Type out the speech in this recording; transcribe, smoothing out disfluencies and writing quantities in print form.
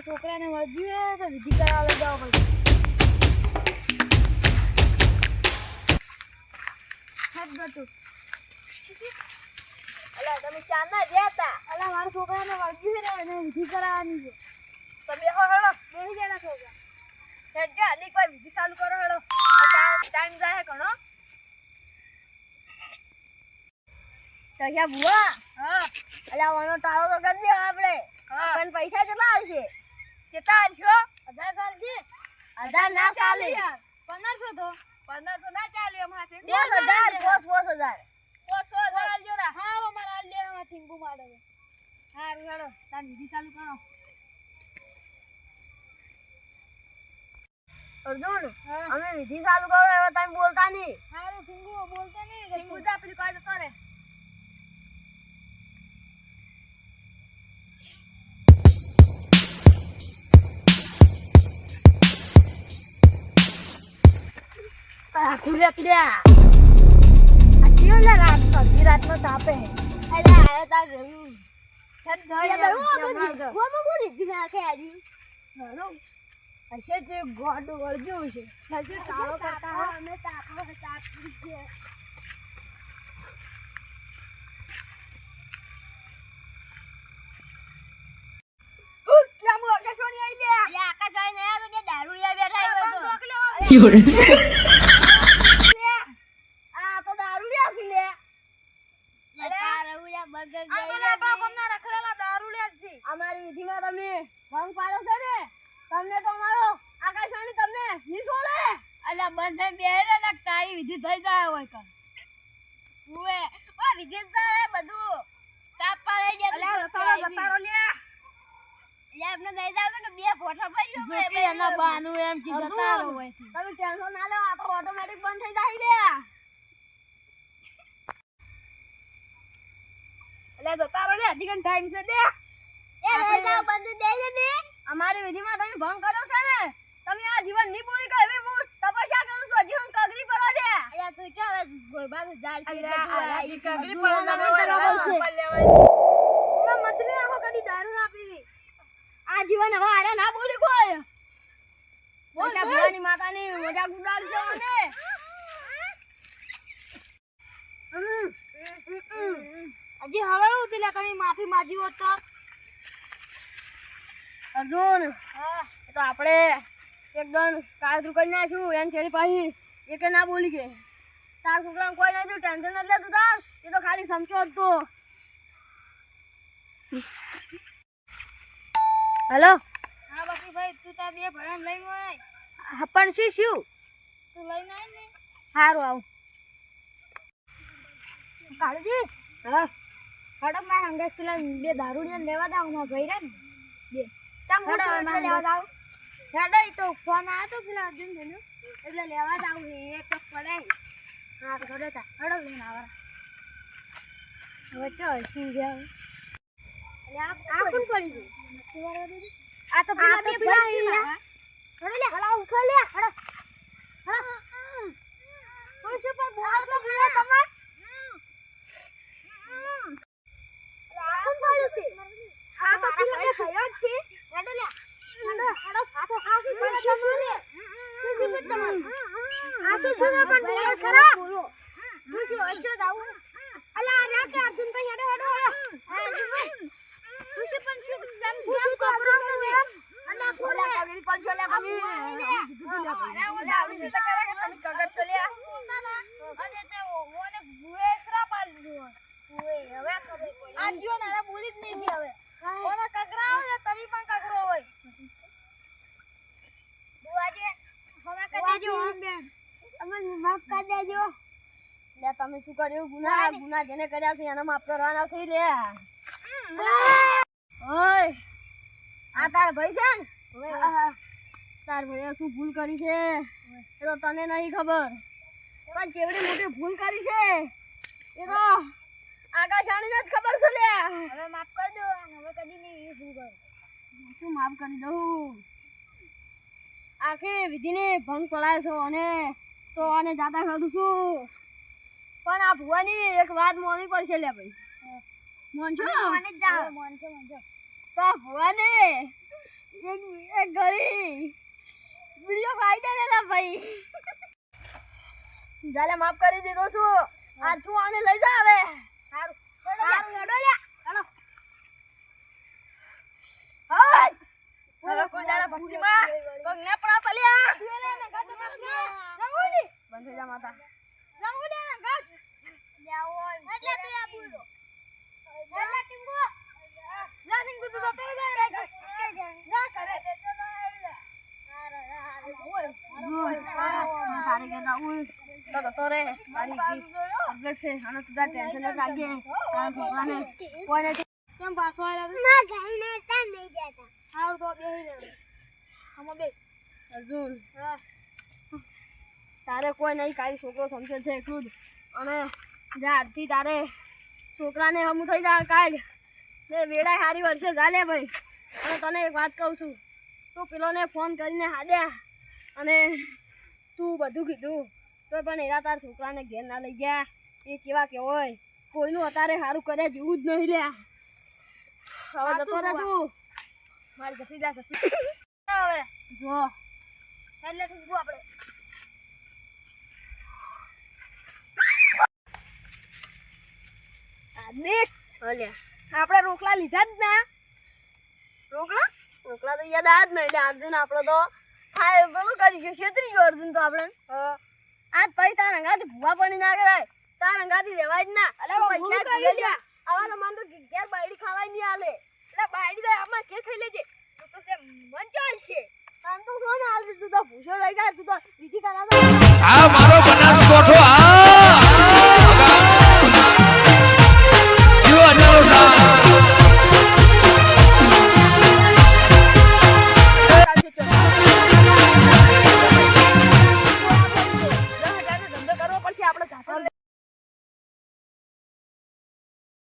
છોકરાને વળગ્યું તો વિધિ કરાવવા લઈ જવા પડશે. અલા તમે ચાંદા ગયા હતા. અલા મારા છોકરાને વળગ્યું છે ને એને વિધિ કરાવવાની છે. તમે હો હેડો બેસી ગયા છોકરા. હેડ જા અલી કોઈ વિધિ ચાલુ કરો હેડો. ટાઈમ જાય ઘણો. તૈયા બુઆ હા અલા ઓનો ટાળો તો કરી દે આપણે. હા પણ પૈસા કેટલા આવશે? કેટલા આલશો? 1000 ચાલશે? 1000 ના ચાલે. 1500 તો 1500 ના ચાલે અમારે. 5000 500 આલજો ના. હારો મારા આલ દેવામાં થીંગુ માડે. હારું હેડો તાન વિધિ ચાલુ કરો. અર્જુન હા અમે વિધિ ચાલુ કરો હવે તમે બોલતા નહીં. હારું થીંગુ બોલતો નહીં. ટીંગુ જા પેલી કોઈ જતો રે. ખુલે ક્યાં આ કેવો લે રાત અડધી રાતનો તાપે અરે આયા તાર રહ્યું છત ગયો ગોમાં બોલી દીધા કે આજુ હાલો હશે જે ગોડ વળગ્યું છે હજુ તાળો કરતા અમે તાપો તાપી છે કેમ આકાશવાણી આઈ લે? અરે આકાશ ભાઈ નયા તો દારૂડિયા બેઠા હોય તો યોરે આ તો દારૂડિયા છે લે આ તો આપણા ગામના રખડેલા દારૂડિયા જ છે. અમારી વિધિમાં તમે ભંગ પાડો છો ને તમને તો મારો આકાશવાણી તમને નિસોલે અલ્યા બંધ બે ને તારી વિધિ થઈ જાય હોય કર ઉએ ઓ વિધિ થાય બધું તાપ પાડે છે અલ્યા બતારો લે. લે આપને દઈ જાવ ને બે ફોટો પડ્યો બે બે એના બાનું એમ કી જતા હોય તમે ટેન્શન ના લો આ તો ઓટોમેટિક બંધ થઈ જાય લે અલ્યા જતા રહો લે હજી કન ટાઈમ છે દે. એ દઈ જાવ બંધ દઈ દે ને અમારી વિધિમાં તમે ભંગ કર્યો છે ને તમે આ જીવન ની પૂરી કરી હવે હું તપસ્યા કરું છું હજી હું કગરી પડો દે. અલ્યા તું કે હવે ગોળબાનું ઝાડ છે કગરી પડો તમે મંત્રી આખો કદી દારૂ ના પીવી. આ જીવન હવે આરે ના બોલી કોઈ બોલા ભવાની માતાની મજાક ઉડાડજો મને. હજી હવે ઉતી લે તમે માફી માંગી હોત તો અર્જુન એ તો આપણે એકદમ કાળજું કરી નાખ્યું એમ છેડી પાછી એકે ના બોલી કે તાર છોકરાને કોઈ નથી ટેન્શન નથી લેતું તાર એ તો ખાલી સમજો જ તો. હેલો હા બાકી ભાઈ તું તાર બે ભણામ લઈને આય પણ શું તું લઈને આય ને સારું આવું કાળજી હા હડક માં હંગે પેલા બે દારૂડિયા લેવા દાવ માં ભાઈ રે ને બે ચમ હેડો, એટલે લેવા દાવ હેડો ઈ તો ફોન આવ્યો તો પેલા અર્જુન ભાઈનો એટલે લેવા દાવ હે એક તો પડે હા તો હેડો તા હેડો લઈને આવા હવે ચો સી ગયા એટલે આ કોણ પડી ગયું આ તો પેલા બે ભાઈ છે હેડો લે હલા ઉઠો લે હેડો હા કોઈ શું પણ બોલ તો બોલો તમે આ કોણ પડ્યું છે આ તો પેલા બે ભાઈઓ જ છે હેડો લે હેડો હેડો આ તો આ શું પડે તમે શું છે તમારું આ શું શું પણ બોલો ખરા બોલો હું શું અજ્જો દાવ અલા રા કે અર્જુન ભાઈ હેડો હેડો હા અર્જુન ભાઈ હું શું પણ શું જમ જમ કોપરો તમે અને બોલા કગરી પણ છોલે કમી અરે ઓ દારૂ છે તો કરે કે તમે કગર છોલ્યા અને તે ઓને ભુએસરા પાલ દીધો ઓએ હવે ખબર પડી આ જીઓ ના બોલી જ નહીં હવે ઓને કગરાવ ને તમે પણ કગરો હોય બુઆજી હવે કરી દેજો બેન તમે માફ કરી દેજો લે તમે શું કર્યું ગુના જેને કર્યા છે એના માફ કરવાના છે લે. ઓય આ તાર ભાઈ છે ને તાર ભાઈએ શું ભૂલ કરી છે એ તો તને નહીં ખબર પણ કેવડી મોટી ભૂલ કરી છે એ તો આકાશાણીને જ ખબર છે લે. હવે માફ કરી દો હવે કદી નહીં એ ભૂલ શું માફ કરી દઉં આખી વિધિને ભંગ પડાય છો અને તો આને જાતા કરું છું પણ આ ભુવાની એક વાત મોની પડશે લે ભાઈ મોનજો મને જ જાઓ મોનજો તો ભુવાને એક લાઈ દે ને લા ભાઈ જાલે માફ કરી દીધો છું આ તું આને લઈ જા હવે સારું હેડો લે હાલો હાય હવે કોઈ દાડા ભક્તિમાં પગ ને પડા તલ્યા લે ને ગાત રંગોલી બંધ થઈ જા માતા રંગોલી ને ગાત જાવો એટલે તે આ બોલો ના ટીંગો ના ટીંગો તો તો રે ના કરે તારે કે દાઉલ તો રે મારી કી અગર છે અને તુદા ટેન્શન ન લાગે આ ભગવાને કોઈને કેમ પાછો આયા ના ગાઈને તા નહીં જતા હાવ તો બેહી રહે હમ બે અર્જુન તારે કોઈ નહીં કાઈ છોકરો સમજે છે ખુદ અને જ્યારથી તારે છોકરાને હમું થઈ જાય કાઢ ને વેડાય હારી વર્ષે ગાલે ભાઈ અને તને એક વાત કહું છું તું પેલોને ફોન કરીને હાડ્યા અને તું બધું કીધું તો પણ એરા તાર છોકરાને ઘેર ના લઈ ગયા એ કેવા કે હોય કોઈનું અત્યારે સારું કરે જેવું જ નહીં લ્યા હવે જતો રહે તું મારી જતી જા જતી હવે જો એટલે ટીંગો આપણે દેખ અલ્યા આપણે રોકલા લીધા જ ના રોકલા રોકલા તો યાદ આ જ નહીં એટલે અર્જુન આપણો તો હા પેલું કરી ગયો છેતરી ગયો અર્જુન તો આપણે આજ પછી તારા અંગાથી ભૂવા પાણી ના કરાય તારા અંગાથી રહેવાય જ ના પૈસા કરી લ્યા આવાનો માન તો ઘેર બાયડી ખાવાય નહીં આલે એટલે બાયડી તો આમાં ઘેર ખાઈ લેજે તું તો તે મન ચાલ છે તાન તો સોને હાલ તું તો ભૂસો રહી ગયા તું તો બીજી કરા